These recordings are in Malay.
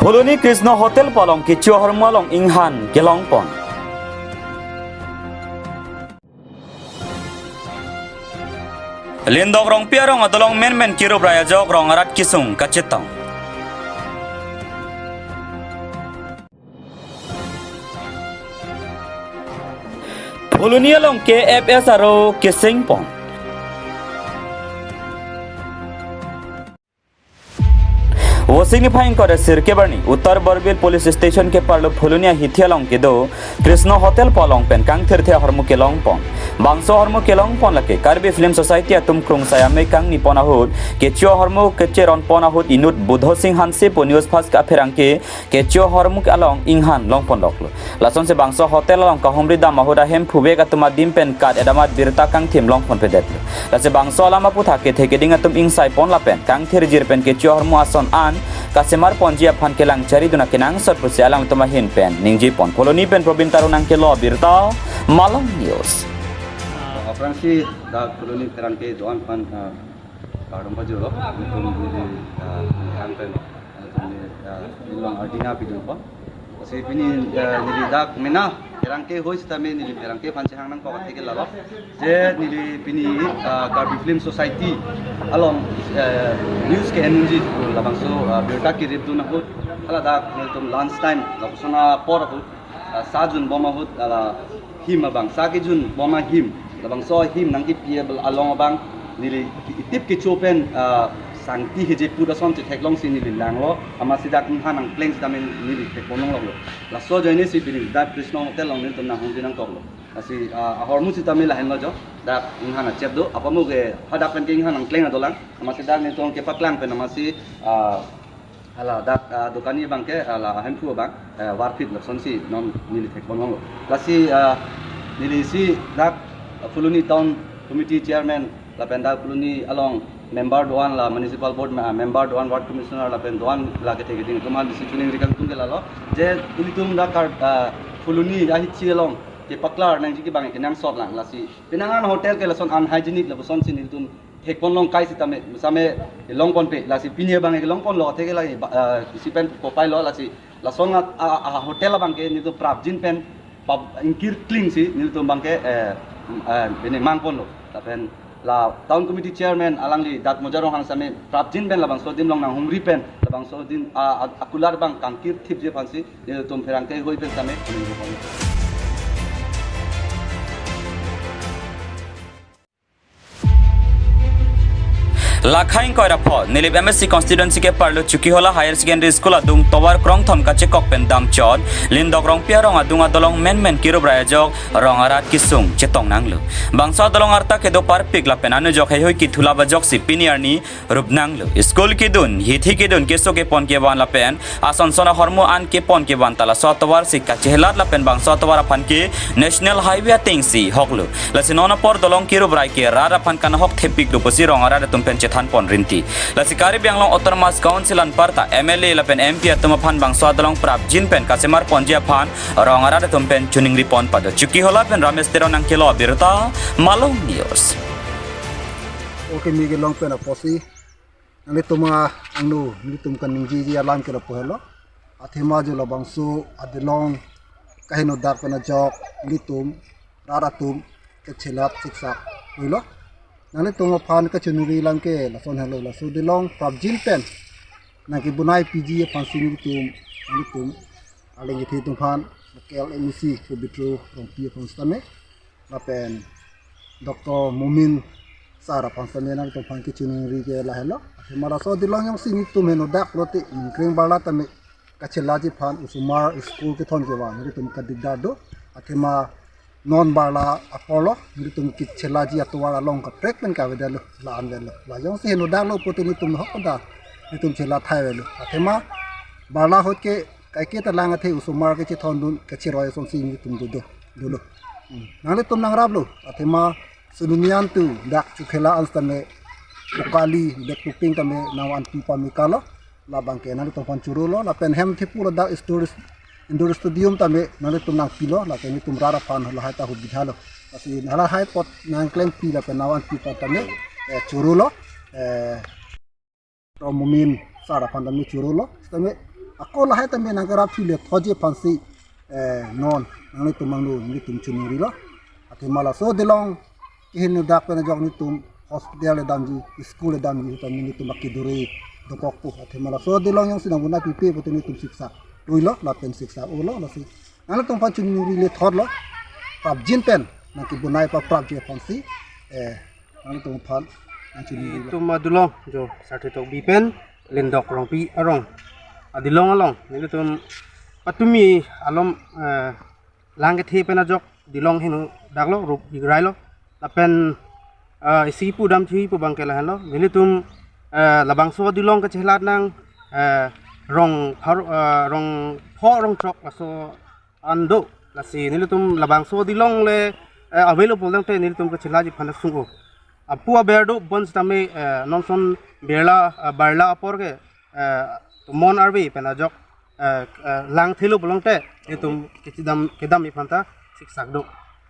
Puluni Krishna Hotel Palong Kicho Hormalong Inghan Gelongpon. Lindog rong piarong adolong men kiro braya jok rong arat kisung kacetong. Puluni along KFS aro kisingpon. वो सिग्निफाइंग करे सिरकेबरनी उत्तर Barbil police station के पार्लो फुलुनिया हिथियालोंग के दो कृष्ण होटल पलोंग पेन कांग थिरथे हरमु केलोंग पोन बांसो हरमु केलोंग पोन लके कार्बी फिल्म सोसाइटी तुम क्रुंग सायामे कांग नि पोनाहुद केचियो हरमु केचेरन पोनाहुद इनुट बुधो सिंह हानसे पो न्यूज फास्ट का फेरांके केचियो हरमु अलोंग इंहान लोंग पोन लोकलो लासन से बांसो होटल अलोंग का हमरी दा माहुदा हेम फुबे का तुमा दिम पेन काट एदामात बिरता कांग थिम लोंग पोन पे देतलो लासे बांसो अलामा पुथा के थे के दिंगा तुम इंसाई पोन ला पेन कांग थिर जिर पेन केचियो हरमु आसन आन Kasemar ponji aphan kelang cari duna kenang sot pusi alang tuma hin pen ningji pon koloni pen probin tarunang ke lo birta Malang News. Orang sih dah koloni terang ke doan pan kadang baju lo untuk di yang pen di long adina pidul pa. Kasi pini nili dak mena terang ke hois tame nili terang ke pan sehang nang kau kata ke lalo. Je nili pini Karbi Film Society along news ke energy labang so berita kirip tu nak hut ala dak niltum lunch time labang so na por hut sajun boma hut ala him abang sagi jun boma him labang so him nang ki piable along abang nili tip ke chopen sangti heje pura son tek long si nili langlo ama sidak nang planks tamen nili tek ponong lo la so joine si pini dak Krishna hotel long niltum na hung dinang koklo asi hormu si tamil lahen lo jo dak inghana chep do apa mu ge hadak pen ke inghana kleng adolang ama si dak ni tong ke paklang pen ama si ala dak dokani bang ke ala hanfu bang warfit lakson si non nili tek ponong lo lasi nili si dak Fuluni town committee chairman la pen dak Fuluni along member doan la municipal board member doan ward commissioner la pen doan la ke tek ding tumal si tuning rikang tung ke lalo je ilitum dak Fuluni ahi chi along ke paklar nang jiki bang ke nang sot lang lasi pinangan hotel ke lason unhygienic la boson sin iltun hekpon long kai sitame same long pon pe lasi pinie bang ke long pon lo theke lagi si pen ko pai lo lasi lason hotel bang ke ni to prap jin pen ingkir clean si ni to bang ke bene mang pon lo tapen la town committee chairman alang li dat mojarong hang same prap jin pen labang so din long nang humri pen labang so din akular bang kangkir thip je phansi ni to ferang ke hoi pen same Lakhain koira pho nilip MSC constituency ke parlo chuki hola higher secondary school adung towar krong thom kache kokpen dam chot lindok rong pia rong adung adolong men kiro brayajok rong arat kisung chetong nanglu bangsa adolong arta ke do par pik lapen anu jok hoi ki thula bajok si piniarni rup nanglu school ki dun hithi ki dun keso ke pon ke ban lapen ason sona hormo an ke pon ke ban tala so towar si kache helat lapen bangsa towar aphan ke national highway tingsi hoklu lasinona por dolong kiro bray ke rara phan kan hok thepik lu posi rong arat tumpen than pon rinti lasikari bianglong autonomous council an parta MLA lapen MP atuma phan bangso adalong prap jin pen kasemar ponjia phan rongara de tumpen chuning ripon pada chuki hola pen ramesh tero nang kilo birta Malang News oke migi long pen aposi ani tuma angnu ni tum kan ningji ji alam ke pohelo athema jo la bangso adalong kahino dak pen jok ni tum raratum ke chelat siksa huilo nani tungo pan ka chunuri lang ke la son hello la so dilong prab jin pen na ki bunai PG pan sing tum aling ithi tum pan kel MEC ko bitro rong pi pan stame la pen Dr. Mumin Sara pan stame na tum pan ki chunuri ke la hello mara so dilong yang sing tum heno dak roti kring bala tame ka chelaji pan usumar school ke thon ke wa ni tum ka digdar do athema non bala Apollo ni tum kit chelaji atwara long ka trek pen ka vedalo la an velo la yong se no dang lo potini tum hok da ni tum chela thai velo athema bala hot ke kai ke talang athe usumar ke chi thon dun ke chi roy som sing ni tum do lo nang le tum nang rab lo athema sunumian tu dak chukhela anstane ukali dek tuping tame nawan pi pamikalo la bangke nang tum pan churulo la pen hem thi pura da stories Indoor Stadium tame nale tum nang pilo la kemi tum rara pan la haita hu bidhalo asi nala hai pot nang klem pila pe nawan pi patame churulo to mumin sara pan tame churulo tame Ako lahai tambe nangkara phile thoje phansi non nang tum mangnu ni tum chunuri lo ati mala so delong kihin dak pena jok ni tum hospital damji school damji tam ni tum akiduri dokok pu ati mala so delong yang sinang guna pipi betul ni tum siksa luilo la pen siksa ulo la si nang tum phan chunuri le thod lo prap jin pen nang ki bunai pa prap je phansi nang tum phan nang chunuri lo tum adulong jo sate tok bi pen lendok rong pi arong adilong along ni tum patumi alom lang ke the pen ajok dilong hinu daglo rup igrai lo lapen isi pu dam thui pu bangke la lo ni tum labang so dilong ke chehlat nang rong rong chok so ando lasi ni tum labang so dilong le available dang te ni tum ke chehla ji phana sungo apu aberdo bons tame nonson berla barla apor ke mon arbi pen ajok lang thilo bolong te itum kedam ifanta siksak do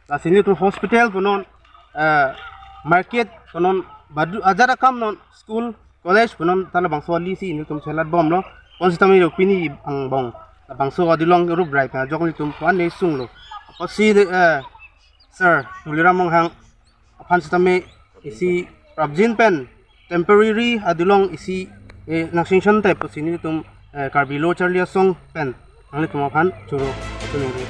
la sini tu hospital punon market punon badu ajara kam non school college punon tala bangso lisi ini tum selat bom lo konsistami ro pini ang bong bangso adilong rup rai pa jok ni tum pan ne sung lo si sir tuliramong hang konsistami isi prabjin pen temporary adilong isi naksingshon type sini tum Karbilo Charlie song pen ang tumaphan churo tunuri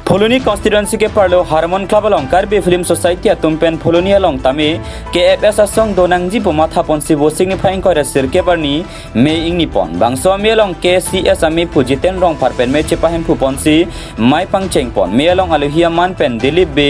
फुलुनी कॉन्स्टिट्यूएंसी के पार्लो hormone club along Karbi film society तुमपेन फुलुनी अलोंग तमे KFS असोंग दोनांगजी पुमा थापन सिबो सिग्निफाइंग करे सिरके बरनी मे इंगनी पन बांगसो मे अलोंग KCS अमी फुजितेन रोंग फारपेन मे चिपाहेम फुपनसी माइ पांगचेंग पन मे अलोंग अलुहिया मान पेन दिलीप बे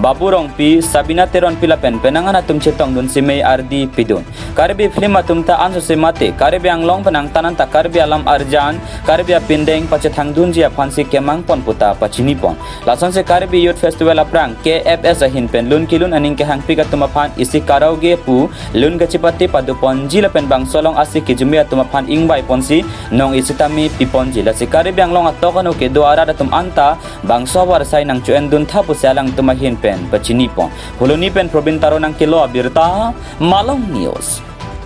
बाबू रोंग पी साबिना तेरन पिला पेन पेनांगाना तुमचे तोंगदुन सिमे आरदी पिदुन कार्बी फिल्म तुमता आंसो से माते कार्बी आंगलोंग पेनांग तानंता कार्बी आलम अर्जान कार्बी पिंडेंग पचे थांगदुन जिया फांसी केमांग पन पुता पचिनी पन लासन से कार्बी यूथ फेस्टिवल अप्रांग KFS अहिन पेन लुन किलुन अनिंग के हांग पिका तुमफान इसी काराओगे पु लुन गचिपति पादुपन जिला पेन बांगसोलोंग आसी किजुमिया तुमफान इंगबाई पनसी नोंग इसितामी पिपन जिला से कार्बी आंगलोंग अतोकनो के दो आरा तुम अंता बांगसो वारसाई नंग चुएन दुन थापु सेलांग तुमहिन पेन पचिनी पन फुलुनी पेन प्रोबिन तारो नंग किलो अबिरता मालोंग news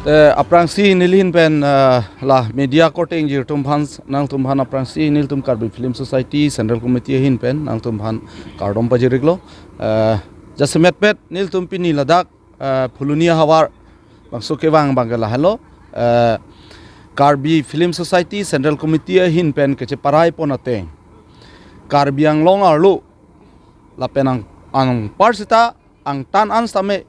aprangsi nilhin pen la media courting jir tumhan nang tumhan aprangsi nil tum karbi film society central committee hin pen nang tumhan kardom pajiriglo jasmet pet nil tum pini ladak phulunia hawar bangso kewang bangala halo karbi film society central committee hin pen keche parai ponate karbi anglong arlu la penang ang parsita ang tan anstame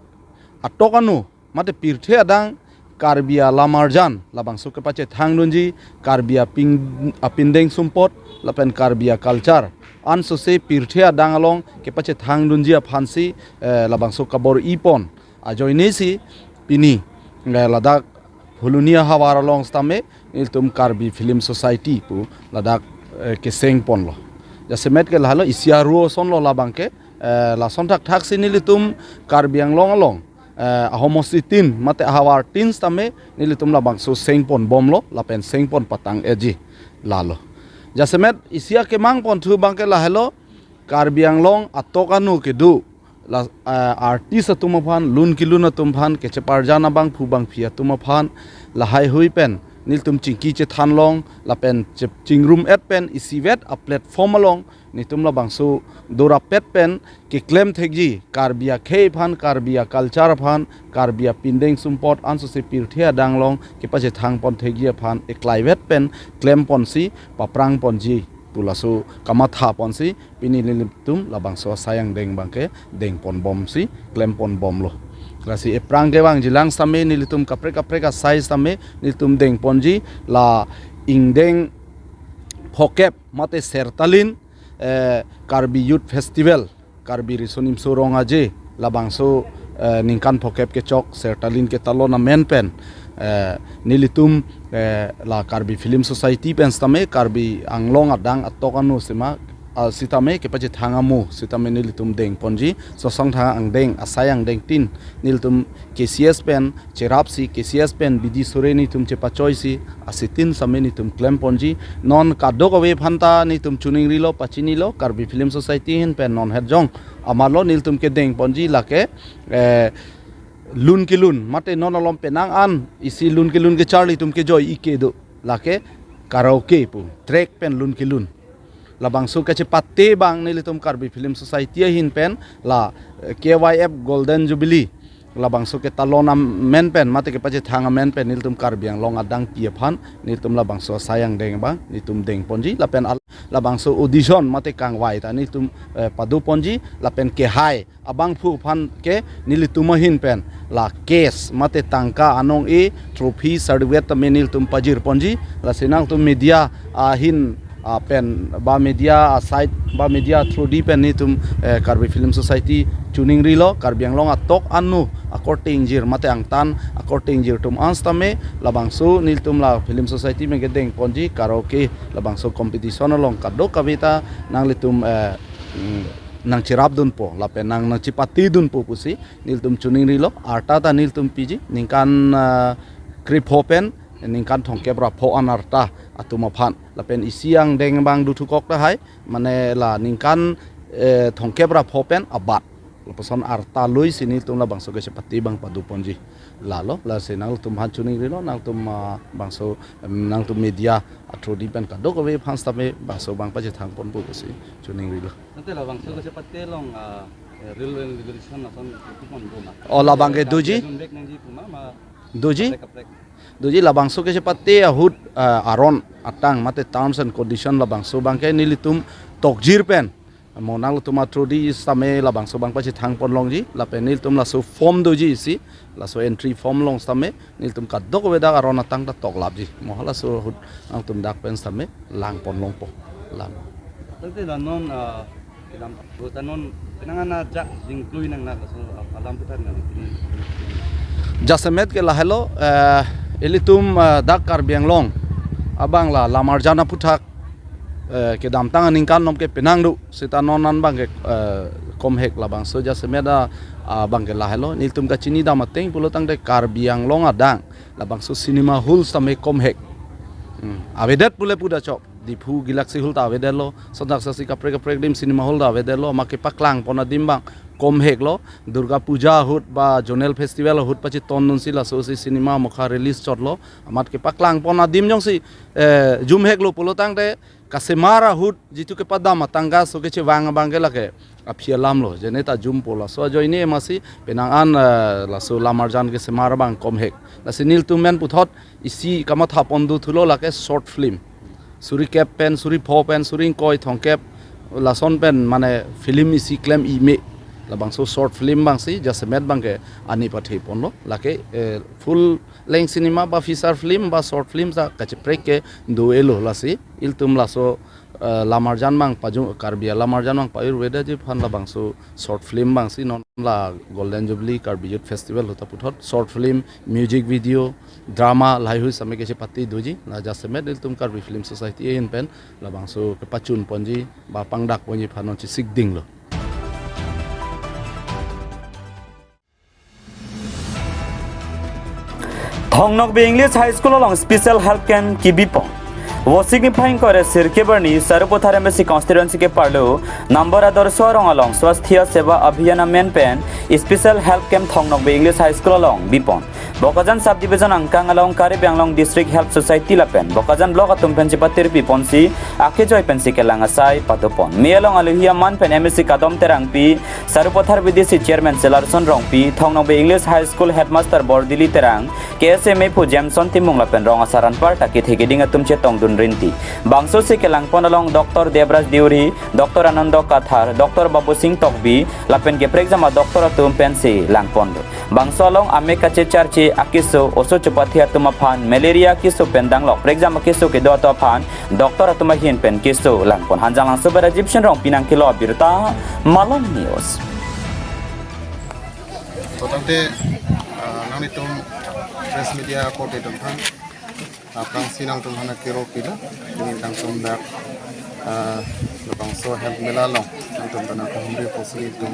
atokanu mate pirthe adang Karbia Lamarjan labang suke pace thangnunji Karbia pindeng sumpot lapen Karbia culture anso se pirthea dangalong ke pace thangnunji phansi labang suka bor ipon ajoinesi pini ladak hulunia hawar along stame iltum Karbi film society pu ladak ke sengpon lo jasemet ke lalo isiaru son lo labang ke la sontak thak sinilitum Karbiang long along ahomositin mate hawar tins tame nilitum la bangso sengpon bomlo lapen sengpon patang eji lalo jasemet isia ke mangpon thu bangke la hello Karbiang long atokanu ke du la artist tumaphan lun kiluna tumphan ke cheparjana bang phu bang phia tumaphan la hai hui pen niltum chingki che thanlong lapen chingrum et pen isivet a platform along nitum la bangso dora pet pen ke claim thegji Karbia khei phan Karbia culture phan Karbia pindeng sumpot anso se pirthia danglong ke pache thang pon thegji phan e clivet pen claim ponsi paprang ponji tulasu kamatha ponsi pinilitum la bangso sayang deng bangke deng pon bom si claim pon bom lo Kasi eprang gewang jilang same nilitum kapre ka size same nilitum deng ponji la ingdeng phokep mate sertalin Karbi Youth Festival Karbi Risonim Surong aje labangso ningkan phokep ke chok sertalin ke talona men pen nilitum la Karbi Film Society pen same Karbi anglong adang atokanu sema sitame ke paje thangamu sitame nilitum deng ponji so song thanga ang deng asai ang deng tin nilitum KCS pen cherapsi KCS pen bidi soreni tum che pachoisi asitin sameni tum claim ponji non kadok awe phanta ni tum chuning rilo pachini lo Karbi Film Society hin pen non herjong amalo nilitum ke deng ponji lake lun ki lun mate non alom penang an isi lun ke charlie tum ke joy ike do lake karaoke pu track pen lun ki lun labang su kache patte bang nilitum Karbi Film Society hin pen la KYF Golden Jubilee labang su ke talona men pen mate ke pache thanga men pen nilitum Karbi ang long adang pie phan nilitum labang su sayang deng bang nilitum deng ponji la pen labang su audition mate kang wai ta nilitum padu ponji la pen ke hai abang phu phan ke nilitum hin pen la case mate tangka anong e trophy certificate me nilitum pajir ponji la sinang tum media hin pen ba media site ba media through di pen ni tum Karbi Film Society tuning rilo Karbiang long atok anu according jir mate ang tan according jir tum anstame labang su nil tum la Film Society me gedeng ponji karaoke labang su competition long kadok kavita nang litum nang cirap dun po lapen nang cipati dun po pusi nil tum tuning rilo arta ta nil tum piji ningkan krip hopen ningkan thongke bra pho anarta atuma phan lapen isiang deng bang duthukok ta hai mane la ningkan thongke bra pho pen abat lapason arta loi sini tum la bangso ke sepati bang padu ponji lalo la senang tum han chuning rilo nang tum bangso nang tum media atro di pen kadok we phans tame bangso bang pa je thang pon bu si chuning rilo nanti lah bangsa ke seperti long real regulation nasan kupon boma ola bang ke duji dek nang ji puma ma duji kaprek doji labang so ke sepate hut aron atang mate terms and condition labang so bangke nilitum tokjir pen monang tuma trodi same labang so bang pachi thang pon long ji la pen nilitum la so form doji si la so entry form long same nilitum kadok weda aron atang ta tok lab ji mohala so hut ang tum dak pen same lang pon long po lang nanti lah non dalam buat non penangan ajak jingklui nang nak so alam putar nang jasemet ke la hello elitum dak Karbiang long abang la lamarjana puthak ke dam tangan ningkan nom ke penang du sita nonan bang ke kom hek la bang so jasemeda bang ke la hello niltum ka chini dam ateng pulotang de Karbiang long adang la bang so cinema hall same kom hek avedet pule puda chop dipu galaxy hall ta avedelo sodak sasi ka prek dim cinema hall da avedelo make paklang pona dimbang kom hek lo Durga Puja hut ba Jonel Festival hut pachi ton nun sila so si cinema mokha release chot lo amat ke paklang pona dim jong si jum hek lo polotang de kasemara hut jitu ke padama tangga so ke che wang bangge la ke aphialam lo jeneta jum pola so joine masi penangan la so lamarjan ke semara bang kom hek la sinil tumen puthot isi kamatha pondu thulo la ke short film suri cap pen suri pho pen suri koi thong cap la son pen mane film isi claim ime labang so short film bang si jasemet bang ke ani pathei pon lo lake full length cinema ba feature film ba short film sa kache prek ke do elo la si iltum la so lamarjan bang paju Karbia lamarjan bang payur weda je phan la bang so short film bang si non la Golden Jubilee Karbi Youth Festival hota puthot short film music video drama lai hui same ke pati doji la jasemet iltum Karbi Film Society in pen la bang so ke pachun ponji ba pangdak ponji phanon chi sikding lo Thongnok Be English High School along special help camp ki bipon वो सिग्निफाइंग करे सिरके बर्नी सर्वोथार MSc constituency के पार्लो नंबर आदर्श अलong स्वास्थ्य सेवा अभियान मेन पेन special help camp Thongnokbe English high school अलong बिपन बकाजान सब डिवीजन अंकांग अलong कारे बेंगलोंग डिस्ट्रिक्ट हेल्प सोसाइटी लापेन बकाजान ब्लॉक अतुम पेन चिपातिर बिपनसी आखे जॉय पेन सिके लांगासाई पातोपन मेलong अलुहिया मान पेन एमएससी कादम तेरांगपी सर्वोथार विदेशी चेयरमैन सेलारसन रोंगपी थोंगनोक बे इंग्लिश हाई स्कूल हेडमास्टर बॉर्डिली तेरांग केएसएमए फु जेमसन तिमुंग लापेन रोंग आसारान पार्टा के थेगेडिंग अतुम चेतोंग rinti bangso se kelang ponalong Dr. Debraj Diuri Dr. Anando Kathar Dr. Babu Singh Tokbi lapen ke pregzama Dr. Atum Pensi langpondo bangso along ame kache charche akiso oso chupathia tumaphan malaria kiso pendang lok pregzama kiso ke do to phan Dr. Atuma hin pen kiso langpon hanjang lang sobara egyptian rong pinang kilo birta malam news totante nami tum press media kote tum phan Prang sinang tum hana kiro pila ini tang tum dak lebang so help mela long antum tanah kahumri posli tum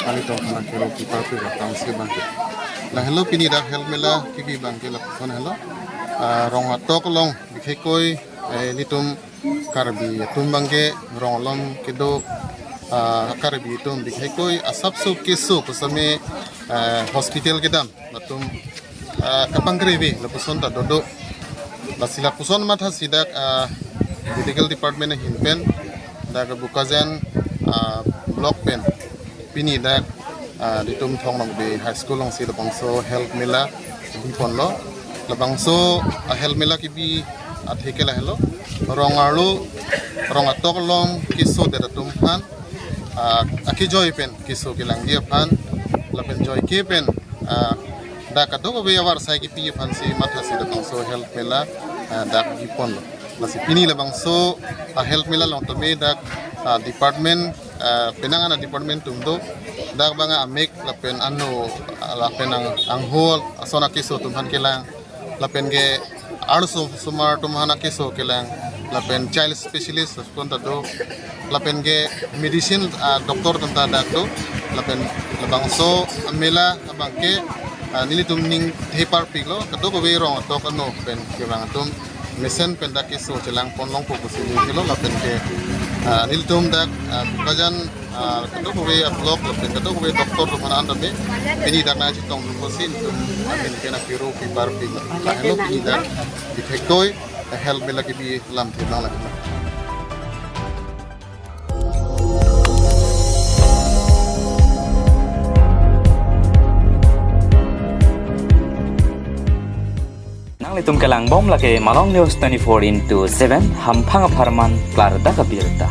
ali tong kana kero kita tu tang si bangke la hello pini dak help mela kibi bangke la phone hello rong atok long bikhai koi ni tum karbi tum bangke rong lom kedo karbi tum bikhai koi asap su kesu kusame hospital kedam batum kapang grevi la puson ta dodo la sila puson matha sidak medical department hinpen daga bukazen block pen pini dak ditum thong long be high school long si labang so health mela bi pon lo labang so health mela ki bi atheke la hello rongalu rongatok long kiso de tum phan aki joy pen kiso ki lang dia phan lapen joy ke pen dak adok be awar sai ki pi phan si matha si labang so health mela dak bi pon lo masih pini labang so health mela long to me dak department penangan department tumdo dak banga amek lapen anu lapen ang hol asona kiso tumhan kelang lapen ge arso sumar tumhana kiso kelang lapen child specialist konta do lapen ge medicine doktor tanta dak do lapen labang so mela abang ke nili tumning thepar piglo kado ko be rong to kano pen ke bang tum mesen pendak kiso celang ponlong ko kusili kilo lapen ke niltum dak kajan kado ko be blog lapen kado ko be doktor to mana anda be ini dak na chitong ko sin tum apen ke na piro pi par pi la hello pi dak difektoi help me lagi bi lam thina la Litum kelang bom lagi Malong News 24/7 hampang aparman klar da kabirta.